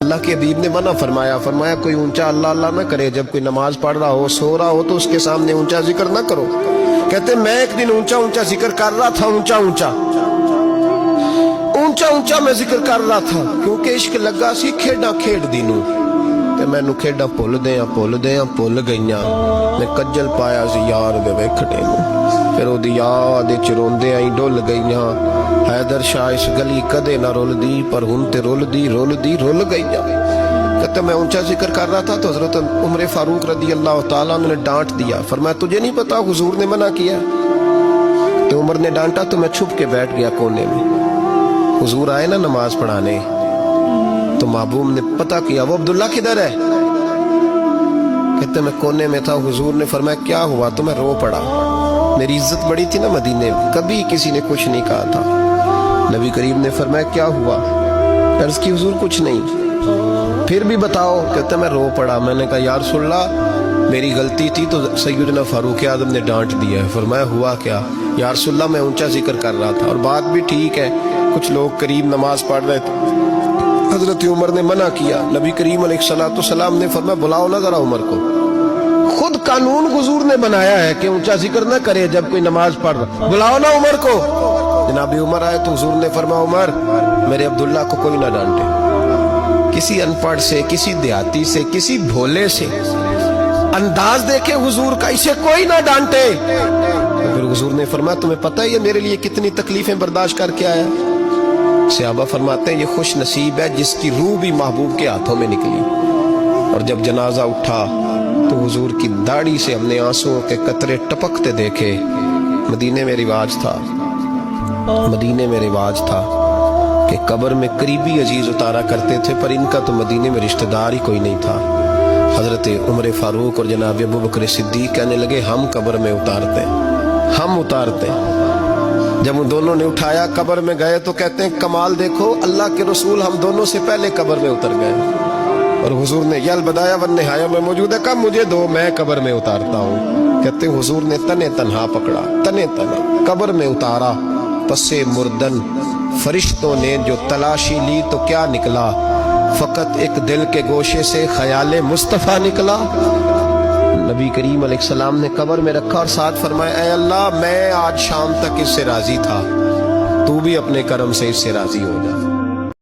اللہ کے حبیب نے منع فرمایا، فرمایا کوئی اونچا اللہ اللہ نہ کرے، جب کوئی نماز پڑھ رہا ہو سو رہا ہو تو اس کے سامنے اونچا ذکر نہ کرو۔ کہتے میں ایک دن اونچا اونچا ذکر کر رہا تھا، اونچا اونچا میں ذکر کر رہا تھا، کیونکہ عشق لگا سی کھیڈا کھیڈ دینوں تے مینوں کھیڈا بھول گئیاں، میں کجل پایا سی یار دے ویکھنے نوں، پھر او دی یاد وچ روندے آئی ڈل گئیاں، حیدر شاہ اس گلی کدے نہ رول دی، پر ہن تے رول گئیاں۔ کہتے میں اونچا ذکر کر رہا تھا تو حضرت عمر فاروق رضی اللہ تعالیٰ عنہ نے ڈانٹ دیا، فرمایا تجھے نہیں پتا حضور نے منع کیا؟ تو عمر نے ڈانٹا تو میں چھپ کے بیٹھ گیا کونے میں۔ حضور آئے نا نماز پڑھانے تو محبوب نے پتہ کیا وہ عبداللہ کدھر ہے؟ کہتے میں کونے میں تھا، حضور نے فرمایا کیا ہوا؟ تو میں رو پڑا، میری عزت بڑی تھی نا مدینے میں، کبھی کسی نے کچھ نہیں کہا تھا۔ نبی کریم نے فرمایا کیا ہوا؟ عرض کی حضور کچھ نہیں۔ پھر بھی بتاؤ؟ کہتا میں رو پڑا، میں نے کہا یا رسول اللہ میری غلطی تھی تو سیدنا فاروق اعظم نے ڈانٹ دیا ہے۔ فرمایا ہوا کیا؟ یا رسول اللہ میں اونچا ذکر کر رہا تھا، اور بات بھی ٹھیک ہے، کچھ لوگ قریب نماز پڑھ رہے تھے، حضرت عمر نے منع کیا، نبی کریم علیہ السلام نے فرمایا بلاؤ نہ ذرا عمر کو۔ خود قانون حضور نے بنایا ہے کہ اونچا ذکر نہ کرے جب کوئی نماز پڑھ رہا، بلاؤ نا عمر کو۔ جناب عمر آئے تو حضور نے فرمایا عمر میرے عبداللہ کو کوئی نہ ڈانٹے، کسی ان پڑھ سے، کسی دیہاتی سے، کسی بھولے سے انداز دیکھے حضور کا، اسے کوئی نہ ڈانٹے۔ پھر حضور نے فرمایا تمہیں پتہ ہے یہ میرے لیے کتنی تکلیفیں برداشت کر کے آیا؟ صحابہ فرماتے ہیں یہ خوش نصیب ہے جس کی روح بھی محبوب کے ہاتھوں میں نکلی۔ اور جب جنازہ اٹھا تو حضور کی داڑھی سے ہم نے آنسوں کے قطرے ٹپکتے دیکھے۔ مدینے میں رواج تھا کہ قبر میں قریبی عزیز اتارا کرتے تھے، پر ان کا تو مدینے میں رشتہ دار ہی کوئی نہیں تھا۔ حضرت عمر فاروق اور جناب ابو بکر صدیق کہنے لگے ہم قبر میں اتارتے۔ جب ان دونوں نے اٹھایا قبر میں گئے تو کہتے ہیں کمال دیکھو اللہ کے رسول ہم دونوں سے پہلے قبر میں اتر گئے، اور حضور نے یہ البدایہ والنہایہ میں موجود ہے، کب مجھے دو میں قبر میں اتارتا ہوں۔ کہتے ہیں حضور نے تنے تنہا پکڑا، تنے تنہا قبر میں اتارا، پسے مردن فرشتوں نے جو تلاشی لی تو کیا نکلا؟ فقط ایک دل کے گوشے سے خیال مصطفیٰ نکلا۔ نبی کریم علیہ السلام نے قبر میں رکھا اور ساتھ فرمایا اے اللہ میں آج شام تک اس سے راضی تھا، تو بھی اپنے کرم سے اس سے راضی ہو جا۔